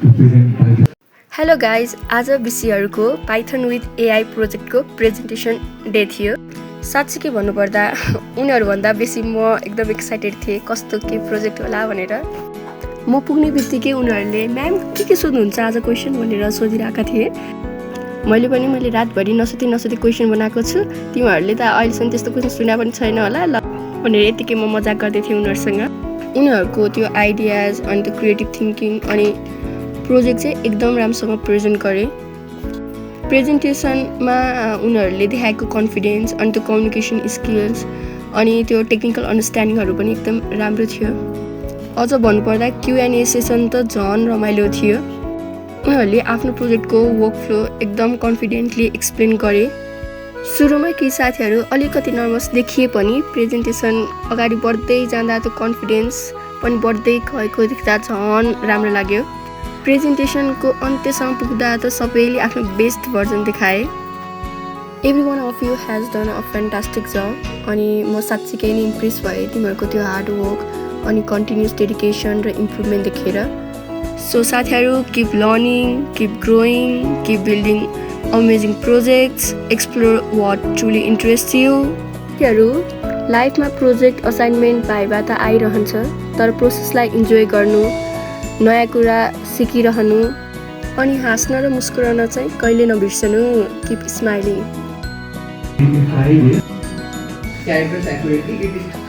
Hello guys, आज बिसीहरूको Python with AI प्रोजेक्टको presentation day थियो। साँच्चै के भन्नुपर्दा उनीहरूभन्दा बेसी म एकदम एक्साइटेड थिएँ कस्तो के प्रोजेक्ट होला भनेर। म पुग्ने बित्तिकै उनीहरूले म्याम के सोध्नुहुन्छ आज क्वेसन भनेर सोधिरहेका थिए। मैले रातभरि नसुती क्वेसन बनाएको छु, तिमीहरूले त अहिलेसम्म त्यस्तो क्वेसन सुना पनि छैन होला ल भनेर यतिकै म मजाक गर्दै थिएँ उनीहरूसँग। उनीहरूको त्यो आइडियाज अनि त्यो क्रिएटिभ थिङ्किङ अनि प्रोजेक्ट चाहिँ एकदम राम्रोसँग प्रेजेन्ट गरे। प्रेजेन्टेसनमा उनीहरूले देखाएको कन्फिडेन्स अनि त्यो कम्युनिकेसन स्किल्स अनि त्यो टेक्निकल अन्डरस्ट्यान्डिङहरू पनि एकदम राम्रो थियो। अझ भन्नुपर्दा Q&A सेसन त झन् रमाइलो थियो। उनीहरूले आफ्नो प्रोजेक्टको वर्कफ्लो एकदम कन्फिडेन्टली एक्सप्लेन गरे। सुरुमै केही साथीहरू अलिकति नर्भस देखिए पनि प्रेजेन्टेसन अगाडि बढ्दै जाँदा त्यो कन्फिडेन्स पनि बढ्दै गएको देख्दा झन् राम्रो लाग्यो। प्रेजेन्टेसनको अन्त्यसम्म पुग्दा त सबैले आफ्नो बेस्ट भर्जन देखाए। Every one of you has done a fantastic job. अनि म साँच्चीकै नै इम्प्रेस भएँ तिमीहरूको त्यो हार्डवर्क अनि कन्टिन्युस डेडिकेसन र इम्प्रुभमेन्ट देखेर। सो साथीहरू, keep learning, keep growing, keep building amazing projects, explore what truly interest you. साथीहरू, लाइफमा प्रोजेक्ट असाइनमेन्ट भाइभा त आइरहन्छ, तर प्रोसेसलाई इन्जोय गर्नु, नयाँ कुरा सिकिरहनु अनि हाँस्न र मुस्कुराउन चाहिँ कहिले नबिर्सनु। Keep smiling. Characters accurately, it is